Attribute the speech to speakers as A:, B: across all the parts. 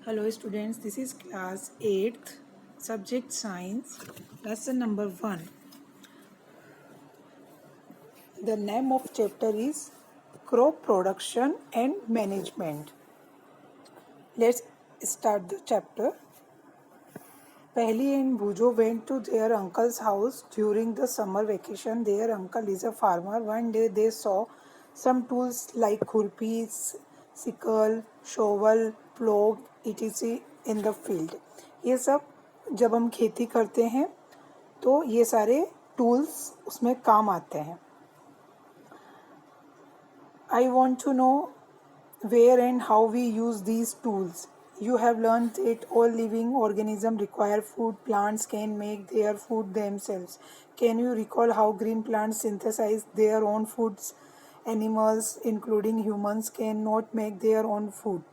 A: Hello students, this is class 8th, subject science, lesson number 1. The name of chapter is crop production and management. Let's start the chapter. Pehli and Bhujo went to their uncle's house during the summer vacation. Their uncle is a farmer. One day they saw some tools like khurpis, sickle, shovel, plow, etc. in the field. ये सब जब हम खेती करते हैं तो ये सारे टूल्स उसमें काम आते हैं. I want to know where and how we use these tools. You have learned that all living organisms require food. Plants can make their food themselves. Can you recall how green plants synthesize their own foods? Animals, including humans, cannot make their own food.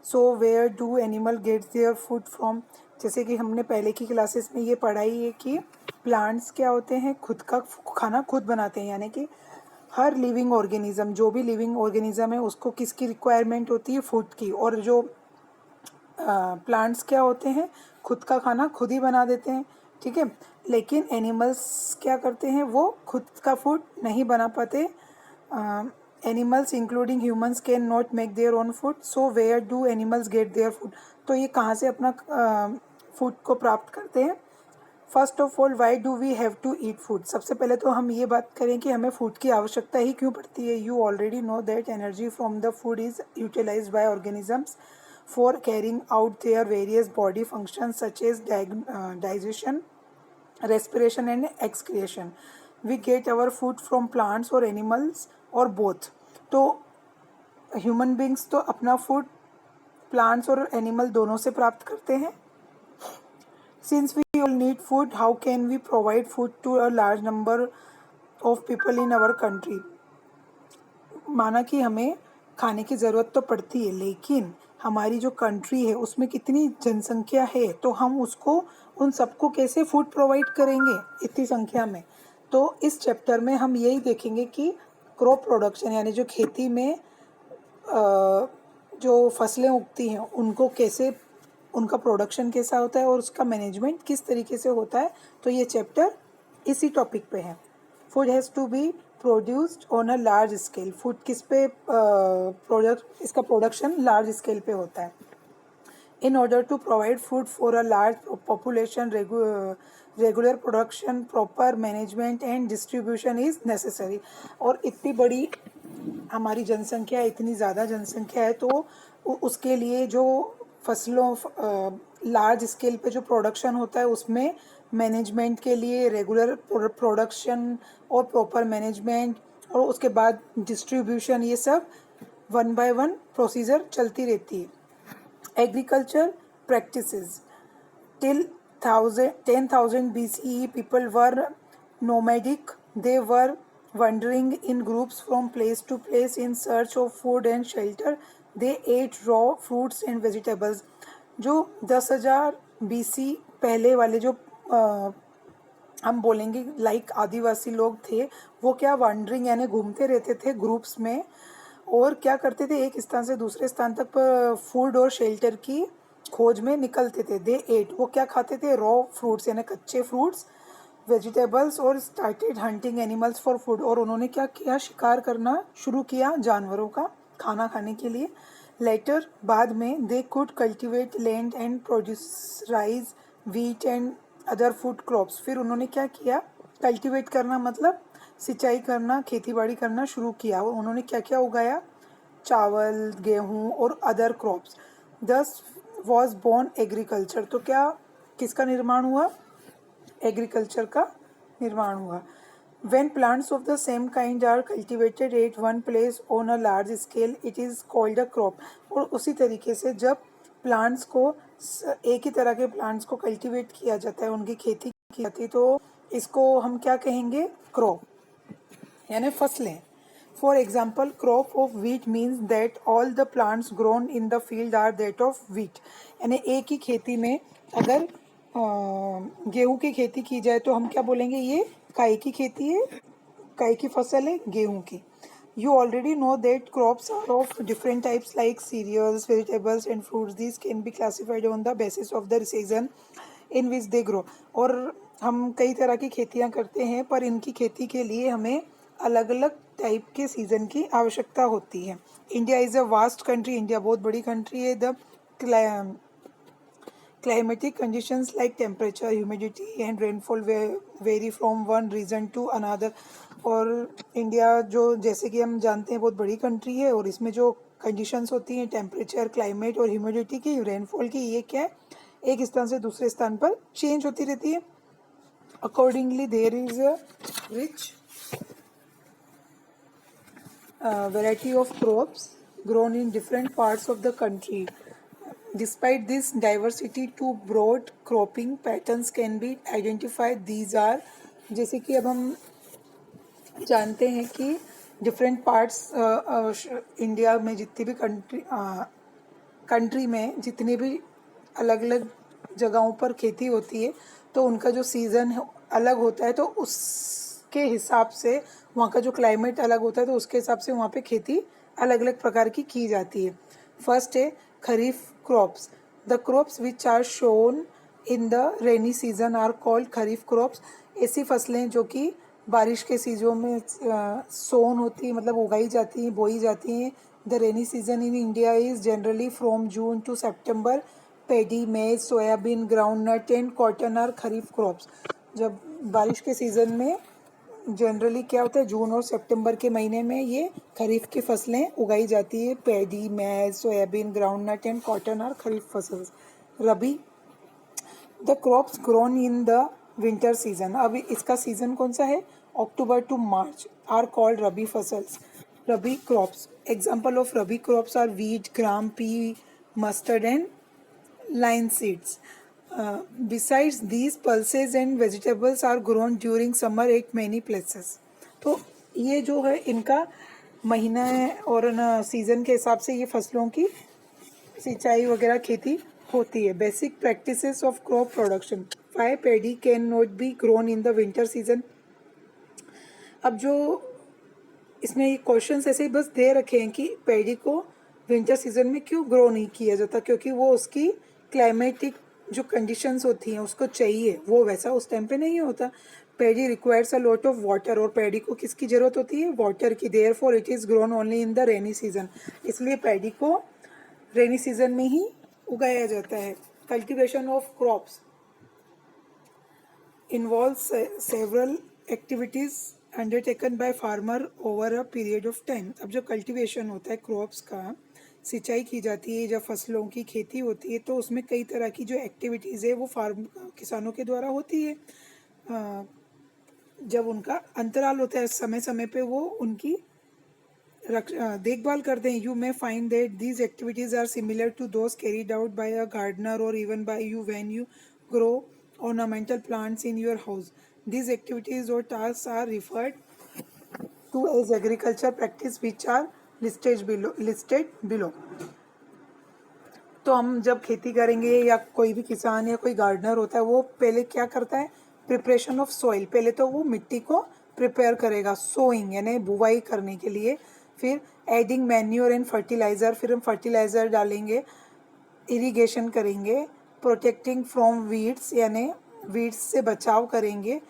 A: So where do animal get their food from? जैसे कि हमने पहले की classes में ये पढ़ाई है कि प्लांट्स क्या होते हैं, खुद का खाना खुद बनाते हैं. यानी कि हर लिविंग ऑर्गेनिज्म, जो भी लिविंग ऑर्गेनिज्म है उसको किसकी रिक्वायरमेंट होती है, फूड की. और जो प्लांट्स क्या होते हैं, खुद का खाना खुद ही बना देते हैं. ठीक है. लेकिन एनिमल्स क्या करते हैं, वो खुद का फूड नहीं बना पाते. Animals including humans can not make their own food. So where do animals get their food? तो ये कहाँ से अपना फूड को प्राप्त करते हैं? First of all, why do we have to eat food? सबसे पहले तो हम ये बात करें कि हमें फूड की आवश्यकता ही क्यों पड़ती है. You already know that energy from the food is utilised by organisms for carrying out their various body functions such as digestion, respiration and excretion. We get our food from plants or animals or both. तो human beings तो अपना food plants और animal दोनों से प्राप्त करते हैं. Since we all need food, how can we provide food to a large number of people in our country? माना कि हमें खाने की ज़रूरत तो पड़ती है, लेकिन हमारी जो कंट्री है उसमें कितनी जनसंख्या है, तो हम उसको उन सबको कैसे फूड प्रोवाइड करेंगे इतनी संख्या में. तो इस चैप्टर में हम यही देखेंगे कि क्रॉप प्रोडक्शन यानी जो खेती में जो फसलें उगती हैं उनको कैसे, उनका प्रोडक्शन कैसा होता है और उसका मैनेजमेंट किस तरीके से होता है. तो ये चैप्टर इसी टॉपिक पे है. Food has to be produced on a large scale. Food किस पे प्रोडक्ट, इसका प्रोडक्शन लार्ज स्केल पे होता है. In order to provide food for a large population, regular production, proper management and distribution is necessary. और इतनी बड़ी हमारी जनसंख्या, इतनी ज़्यादा जनसंख्या है, तो उसके लिए जो फसलों लार्ज स्केल पे जो प्रोडक्शन होता है उसमें मैनेजमेंट के लिए रेगुलर प्रोडक्शन और प्रॉपर मैनेजमेंट और उसके बाद डिस्ट्रीब्यूशन, ये सब वन बाय वन प्रोसीजर चलती रहती है. Agriculture practices. Till 10,000 BCE, people were nomadic. They were wandering in groups from place to place in search of food and shelter. They ate raw fruits and vegetables. जो 10,000 BC पहले वाले जो हम बोलेंगे like आदिवासी लोग थे, वो क्या वांडरिंग यानी घूमते रहते थे ग्रुप्स में और क्या करते थे, एक स्थान से दूसरे स्थान तक फूड और शेल्टर की खोज में निकलते थे. दे एट, वो क्या खाते थे, रॉ फ्रूट्स यानी कच्चे फ्रूट्स, वेजिटेबल्स और started hunting animals for food. और उन्होंने क्या किया, शिकार करना शुरू किया जानवरों का खाना खाने के लिए. लेटर, बाद में, they could cultivate land and produce rice, wheat and other food crops. फिर उन्होंने क्या किया, कल्टिवेट करना मतलब सिंचाई करना, खेती बाड़ी करना शुरू किया. उन्होंने क्या क्या उगाया, चावल, गेहूँ और अदर क्रॉप्स. दस वॉज बोर्न एग्रीकल्चर. तो क्या किसका निर्माण हुआ, एग्रीकल्चर का निर्माण हुआ. When plants of the same kind are cultivated at one place on a large scale, it is called a crop. और उसी तरीके से जब प्लांट्स को, एक ही तरह के प्लांट्स को कल्टीवेट किया जाता है, उनकी खेती की जाती है, तो इसको हम क्या कहेंगे, क्रॉप यानी फसलें. For example, crop of wheat means that all the plants grown in the field are that of wheat. यानी एक ही खेती में अगर गेहूं की खेती की जाए तो हम क्या बोलेंगे, ये काय की खेती है, काय की फसल है, गेहूं की. You already know that crops are of different types like cereals, vegetables and fruits. These can be classified on the basis of the season in which they grow. और हम कई तरह की खेतियाँ करते हैं, पर इनकी खेती के लिए हमें अलग अलग टाइप के सीज़न की आवश्यकता होती है. India is a vast country. India बहुत बड़ी कंट्री है. The climatic conditions like temperature, humidity and rainfall vary from one region to another. और इंडिया जो जैसे कि हम जानते हैं बहुत बड़ी कंट्री है, और इसमें जो कंडीशंस होती हैं टेम्परेचर, क्लाइमेट और ह्यूमिडिटी की, रेनफॉल की, ये क्या है, एक स्थान से दूसरे स्थान पर चेंज होती रहती है. Accordingly there is a rich variety of crops grown in different parts of the country. Despite this diversity, two broad cropping patterns can be identified. These are, जैसे कि अब हम जानते हैं कि डिफरेंट पार्ट्स इंडिया में जितनी भी कंट्री में जितनी भी अलग अलग जगहों पर खेती होती है, तो उनका जो सीज़न अलग होता है, तो उसके हिसाब से वहाँ का जो क्लाइमेट अलग होता है, तो उसके हिसाब से वहाँ पे खेती अलग अलग प्रकार की जाती है. फर्स्ट है kharif crops. The crops which are sown in the rainy season are called kharif crops. ऐसी फसलें जो कि बारिश के सीजन में सोन होती है, मतलब उगाई जाती हैं, बोई जाती हैं. The rainy season in India is generally from June to September. Paddy, maize, soybean, groundnut and cotton are kharif crops. जब बारिश के सीज़न में जनरली क्या होता है, जून और सितंबर के महीने में ये खरीफ की फसलें उगाई जाती है. Paddy, maize, soybean, groundnut and cotton are kharif फसल. Rabi, the crops grown in the winter season. अब इसका सीजन कौन सा है, October to March, are called rabi फसल्स, rabi crops. Example of rabi crops are wheat, gram, pea, mustard and line seeds. Besides these, pulses and vegetables are grown during summer at many places. तो ये जो है इनका महीना है, और ना सीज़न के हिसाब से ये फसलों की सिंचाई वगैरह खेती होती है. Basic practices of crop production. Why paddy can not be grown in the winter season. अब जो इसमें क्वेश्चंस ऐसे ही बस दे रखे हैं कि पैडी को विंटर सीजन में क्यों ग्रो नहीं किया जाता, क्योंकि वो उसकी क्लाइमेटिक जो कंडीशंस होती हैं उसको चाहिए, वो वैसा उस टाइम पे नहीं होता. Paddy requires a lot of water. और पैडी को किसकी ज़रूरत होती है, वाटर की. Therefore it is grown only in the rainy season. इसलिए पैडी को रेनी सीजन में ही उगाया जाता है. Cultivation of crops involves several activities undertaken by farmer over a period of time. अब जो कल्टीवेशन होता है क्रॉप्स का, सिंचाई की जाती है, जब फसलों की खेती होती है, तो उसमें कई तरह की जो एक्टिविटीज़ है वो किसानों के द्वारा होती है. जब उनका अंतराल होता है, समय समय पे वो उनकी देखभाल करते हैं. You may find that these activities are similar to those carried out by a gardener or even by you when you grow ornamental plants in your house. These activities or tasks are referred to as agriculture practice which are listed below. तो हम जब खेती करेंगे, या कोई भी किसान या कोई गार्डनर होता है, वो पहले क्या करता है, प्रिपरेशन ऑफ सॉइल. पहले तो वो मिट्टी को प्रिपेयर करेगा, सोइंग यानी बुवाई करने के लिए. फिर एडिंग मैन्योर एंड फर्टिलाइज़र, फिर हम फर्टिलाइज़र डालेंगे. इरिगेशन करेंगे. प्रोटेक्टिंग फ्रॉम वीड्स यानी वीड्स से बचाव करेंगे.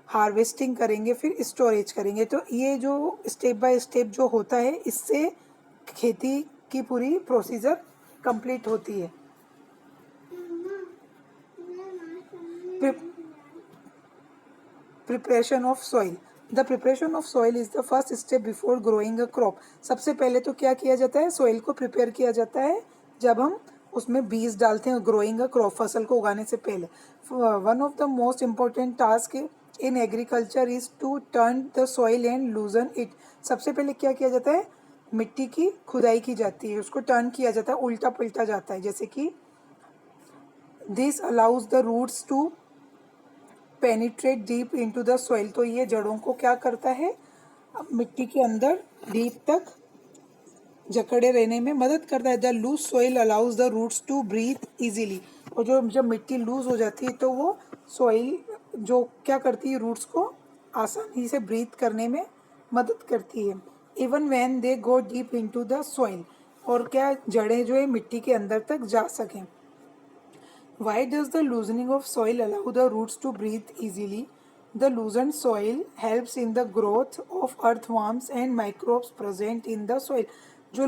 A: हार्वेस्टिंग करेंगे. फिर स्टोरेज करेंगे. तो ये जो स्टेप बाय स्टेप जो होता है, इससे खेती की पूरी प्रोसीजर कंप्लीट होती है. Preparation of soil. The preparation of soil is the first step before growing a crop. सबसे पहले तो क्या किया जाता है, सॉइल को प्रिपेयर किया जाता है जब हम उसमें बीज डालते हैं, ग्रोइंग अ क्रॉप, फसल को उगाने से पहले. One of the most important task in agriculture is to turn the soil and loosen it. सबसे पहले क्या किया जाता है, मिट्टी की खुदाई की जाती है, उसको टर्न किया जाता है, उल्टा पुल्टा जाता है. जैसे कि this allows the roots to penetrate deep into the soil. तो ये जड़ों को क्या करता है, मिट्टी के अंदर डीप तक जकड़े रहने में मदद करता है. The loose soil allows the roots to breathe easily. और जब मिट्टी लूज हो जाती है, तो वो सॉइल जो क्या करती है, रूट्स को आसानी से ब्रीथ करने में मदद करती है. Even when they go deep into the soil, और क्या जड़ें जो है मिट्टी के अंदर तक जा सकें. Why does the loosening of soil allow the roots to breathe easily? The loosened soil helps in the growth of earthworms and microbes present in the soil. जो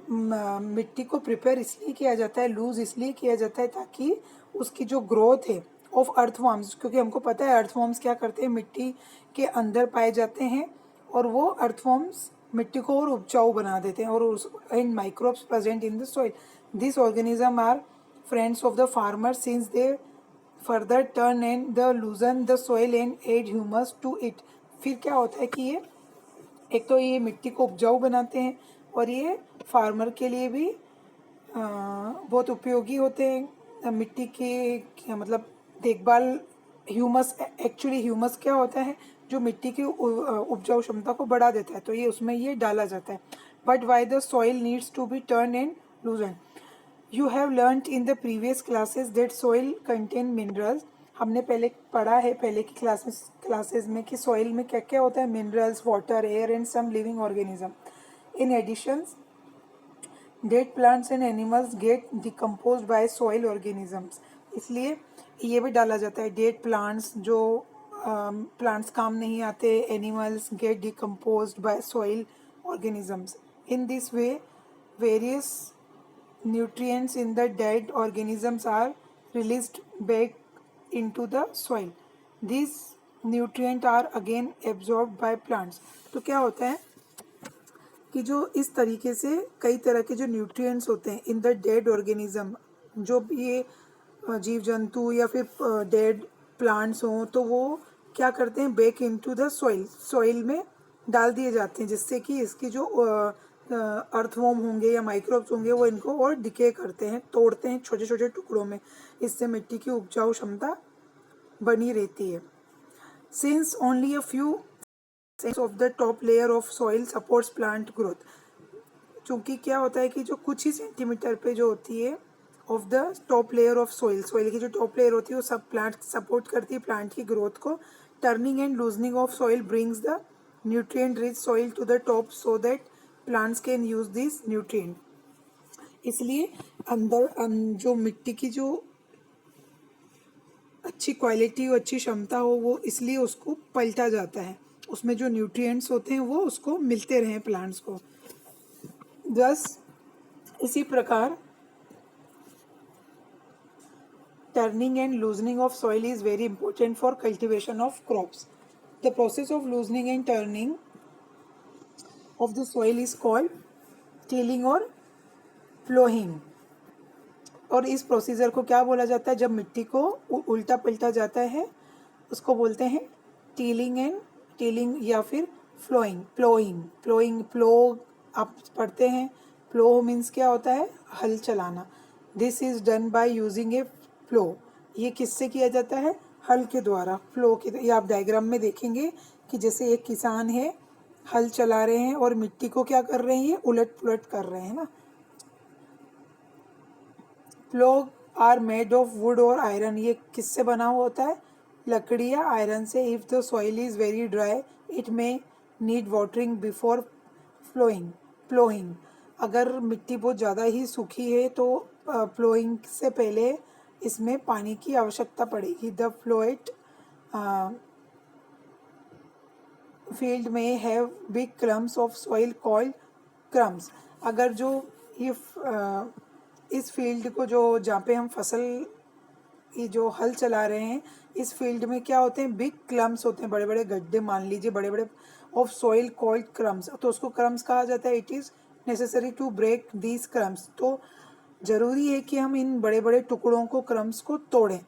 A: मिट्टी को प्रिपेयर इसलिए किया जाता है, लूज इसलिए किया जाता है ताकि उसकी जो ग्रोथ है ऑफ अर्थवॉर्म्स, क्योंकि हमको पता है अर्थवॉर्म्स क्या करते हैं, मिट्टी के अंदर पाए जाते हैं और वो अर्थवॉर्म्स मिट्टी को और उपजाऊ बना देते हैं, और उस and microbes present in the soil. This organism are friends of the farmer since they further turn and the loosen the soil and add humus to it. फिर क्या होता है कि ये एक तो ये मिट्टी को उपजाऊ बनाते हैं और ये फार्मर के लिए भी बहुत उपयोगी होते हैं. मिट्टी की मतलब देखभाल, ह्यूमस, एक्चुअली ह्यूमस क्या होता है, जो मिट्टी की उपजाऊ क्षमता को बढ़ा देता है, तो ये उसमें ये डाला जाता है. But why the soil needs to be turn and loosen. You have learned in the previous classes that soil contain minerals. हमने पहले पढ़ा है पहले की क्लासेस में कि सॉइल में क्या क्या होता है, minerals, water, air and some living organism. In addition dead plants and animals get decompose by soil organisms. इसलिए ये भी डाला जाता है, डेड प्लांट्स, जो प्लांट्स काम नहीं आते, animals get decompose by soil organisms. In this way various nutrients in the dead organisms are released back into the soil. These nutrients are again absorbed by plants. तो क्या होता है कि जो इस तरीके से कई तरह के जो न्यूट्रिएंट्स होते हैं इन द डेड ऑर्गेनिज्म, जो ये जीव जंतु या फिर डेड प्लांट्स हों, तो वो क्या करते हैं, back into the soil, soil में डाल दिए जाते हैं, जिससे कि इसकी जो अर्थवॉर्म होंगे या माइक्रोब्स होंगे वो इनको और डिके करते हैं, तोड़ते हैं छोटे छोटे टुकड़ों में. इससे मिट्टी की उपजाऊ क्षमता बनी रहती है. Since only a few of the top layer of soil supports plant growth. चूँकि क्या होता है कि जो कुछ ही सेंटीमीटर पे जो होती है of the top layer of soil, soil की जो टॉप लेयर होती है वो सब प्लांट सपोर्ट करती है प्लांट की ग्रोथ को. Turning and loosening of soil brings the nutrient rich soil to the top so that plants can use this nutrient. इसलिए अंदर जो मिट्टी की जो अच्छी क्वालिटी हो, अच्छी क्षमता हो, वो इसलिए उसको पलटा जाता है, उसमें जो न्यूट्रिएंट्स होते हैं वो उसको मिलते रहें प्लांट्स को. बस इसी प्रकार turning and loosening of soil is very important for cultivation of crops. The process of loosening and turning of the soil is called tilling और प्लोइंग. और इस प्रोसीजर को क्या बोला जाता है, जब मिट्टी को उल्टा पलटा जाता है उसको बोलते हैं टिलिंग या फिर प्लोइंग. प्लो आप पढ़ते हैं, प्लो मीन्स क्या होता है, हल चलाना. This is done by using a plough. ये किससे किया जाता है, हल के द्वारा, प्लो के. ये आप डायग्राम में देखेंगे कि जैसे एक किसान है, हल चला रहे हैं और मिट्टी को क्या कर रहे हैं, उलट पुलट कर रहे हैं ना. Plog are made of wood or iron. ये किससे बना हुआ होता है, लकड़ी या आयरन से. If the soil is very dry it may need watering before ploughing. अगर मिट्टी बहुत ज़्यादा ही सूखी है तो प्लोइंग से पहले इसमें पानी की आवश्यकता पड़ेगी. द फ्लोएट फील्ड में have big crumbs of soil called crumbs. अगर जो ये इस फील्ड को जो जहाँ पे हम फसल ये जो हल चला रहे हैं, इस फील्ड में क्या होते हैं, बिग क्लम्स होते हैं, बड़े बड़े गड्ढे मान लीजिए, बड़े बड़े ऑफ सॉइल कॉल्ड क्रम्स. तो उसको क्रम्स कहा जाता है. It is necessary to break these crumbs. तो ज़रूरी है कि हम इन बड़े बड़े टुकड़ों को, क्रम्स को तोड़ें.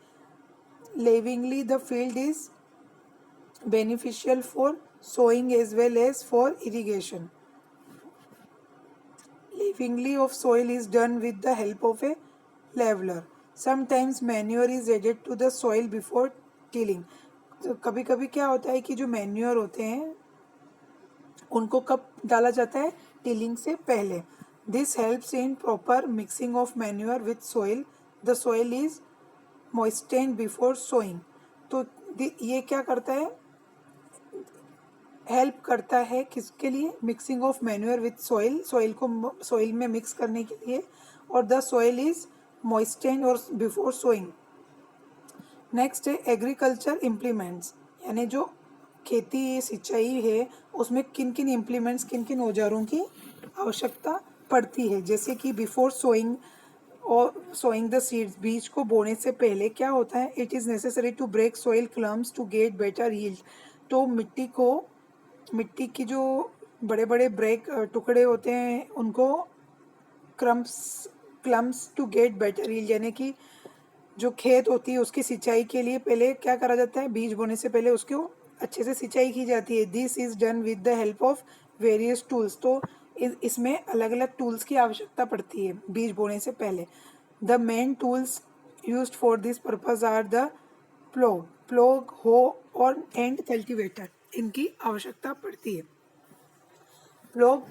A: Levelling the field is beneficial for sowing as well as for irrigation. Leveling of soil is done with the help of a leveler. Sometimes manure is added to the soil before tilling. तो कभी कभी क्या होता है कि जो manure होते हैं उनको कब डाला जाता है, टिलिंग से पहले. This helps in proper mixing of manure with soil. The soil is moistened before sowing. तो ये क्या करता है, हेल्प करता है किसके लिए, mixing of manure with soil, soil को सॉइल में मिक्स करने के लिए, और द सॉइल इज मॉइस्टेन और बिफोर सोइंग। नेक्स्ट है एग्रीकल्चर इम्प्लीमेंट्स, यानी जो खेती सिंचाई है उसमें किन किन इम्प्लीमेंट्स, किन किन औजारों की आवश्यकता पड़ती है। जैसे कि बिफोर सोइंग और सोइंग द सीड्स, बीज को बोने से पहले क्या होता है, it is necessary to break soil clumps to get better yield. तो मिट्टी की जो बड़े बड़े ब्रेक टुकड़े होते हैं उनको clumps to get better yield, यानी कि जो खेत होती है उसकी सिंचाई के लिए पहले क्या करा जाता है, बीज बोने से पहले उसको अच्छे से सिंचाई की जाती है। This is done with the help of various tools. तो इसमें अलग अलग टूल्स की आवश्यकता पड़ती है बीज बोने से पहले। The main tools used for this purpose are the plough, hoe और एंड कल्टीवेटर, इनकी आवश्यकता पड़ती है। Plough,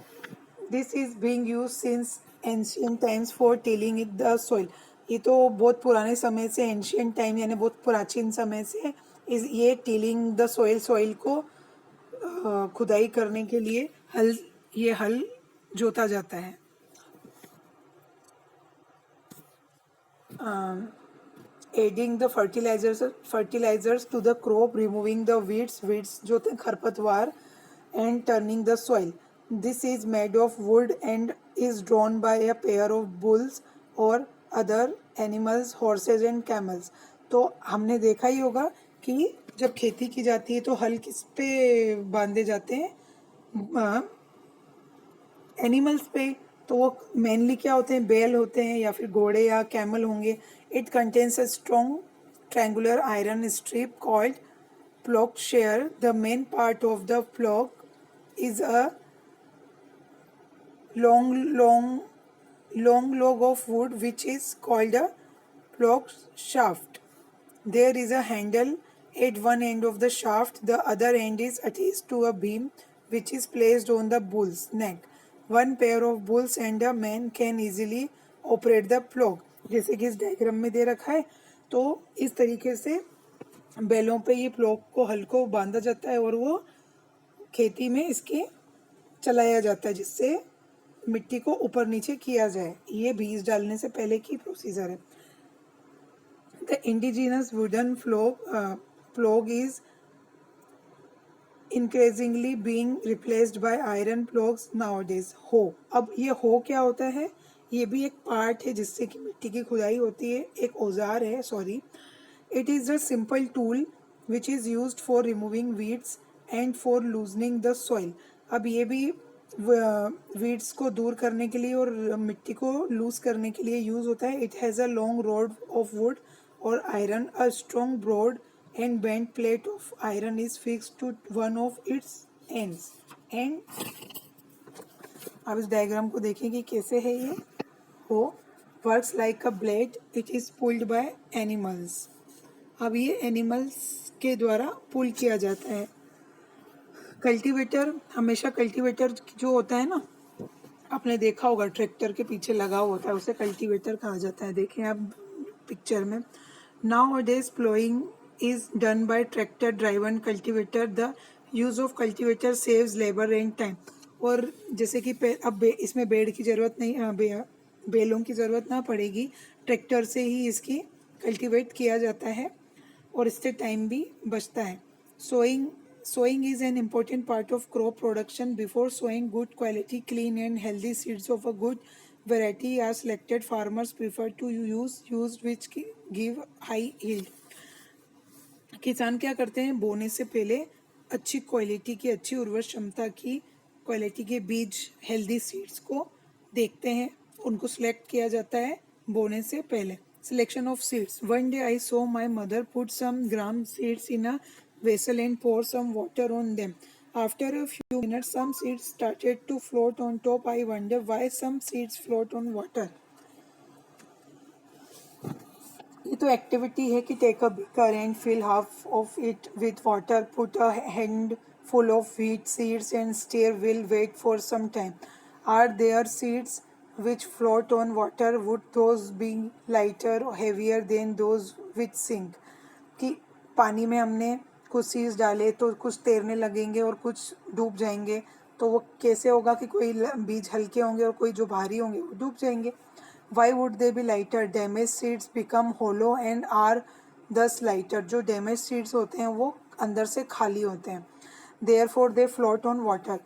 A: this is being used since ancient times for tilling in the soil. ये तो बहुत पुराने समय से, एंशियंट टाइम यानी बहुत प्राचीन समय से इस ये टिलिंग द सॉइल, सॉइल को खुदाई करने के लिए ये हल जोता जाता है। Adding the fertilisers to the crop, removing the weeds जो थे खरपतवार, and turning the soil. This is made of wood and is drawn by a pair of bulls or other animals, horses and camels. तो हमने देखा ही होगा कि जब खेती की जाती है तो हल किस पे बांधे जाते हैं, एनिमल्स पे। तो वो मेनली क्या होते हैं, बैल होते हैं या फिर घोड़े या कैमल होंगे। It contains a strong triangular iron strip called ploughshare. The main part of the plough is a long log of wood which is called a plough shaft. There is a handle at one end of the shaft. The other end is attached to a beam which is placed on the bull's neck. One pair of bulls and a man can easily operate the plough. जैसे कि इस diagram में दे रखा है, तो इस तरीके से बैलों पे ये प्लॉग को, हल को बांधा जाता है और वो खेती में इसके चलाया जाता है जिससे मिट्टी को ऊपर नीचे किया जाए। ये बीज डालने से पहले की प्रोसीजर है। The indigenous wooden plough is increasingly being replaced by iron ploughs nowadays. Hoe, अब ये हो क्या होता है, ये भी एक पार्ट है जिससे कि मिट्टी की खुदाई होती है, एक औजार है, sorry. It is a simple tool which is used for removing weeds and for loosening the soil. अब ये भी वीड्स को दूर करने के लिए और मिट्टी को लूज करने के लिए यूज होता है। It has a long rod of wood or iron, a strong broad and bent plate of iron is fix to one of its ends. And आप इस डायग्राम को देखें कि कैसे है ये। हो works like a blade, it is pulled by animals. अब ये एनिमल्स के द्वारा पुल किया जाता है। कल्टीवेटर, हमेशा कल्टीवेटर जो होता है ना, आपने देखा होगा ट्रैक्टर के पीछे लगा हुआ होता है, उसे कल्टीवेटर कहा जाता है। देखें आप पिक्चर में। Now days ploughing is done bye tractor driven cultivator. The use of cultivator saves labour and time. और जैसे कि अब इसमें बेड़ की ज़रूरत नहीं, बेलों की ज़रूरत ना पड़ेगी, ट्रैक्टर से ही इसकी कल्टीवेट किया जाता है और इससे टाइम भी बचता है। Sowing is an important part of crop production. Before sowing, good quality, clean and healthy seeds of a good variety are selected. Farmers prefer to use which give high yield. किसान क्या करते हैं, बोने से पहले अच्छी क्वालिटी की, अच्छी उर्वर क्षमता की क्वालिटी के बीज, हेल्दी सीड्स को देखते हैं, उनको सिलेक्ट किया जाता है बोने से पहले। Selection of seeds. One day I saw my mother put some gram seeds in a vessel and pour some water on them. After a few minutes, some seeds started to float on top. I wonder why some seeds float on water. ये तो activity है कि take a beaker and fill half of it with water. Put a handful of wheat seeds and stir. Will wait for some time. Are there seeds which float on water? Would those be lighter or heavier than those which sink? कि पानी में हमने कुछ seeds डाले तो कुछ तैरने लगेंगे और कुछ डूब जाएंगे, तो वो कैसे होगा कि कोई बीज हल्के होंगे और कोई जो भारी होंगे वो डूब जाएंगे. Why would they be lighter? Damage seeds become hollow and are thus lighter. जो डैमेज सीड्स होते हैं वो अंदर से खाली होते हैं. Therefore they float on water.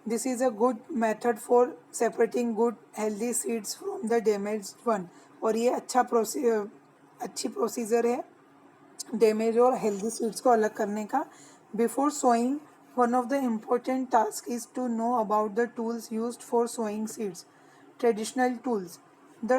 A: This is a good method for separating good healthy seeds from the damaged one. और ये अच्छी प्रोसीजर है डैमेज और हेल्दी सीड्स को अलग करने का. Before sowing, one of the important task is to know about the tools used for sowing seeds. Traditional tools. The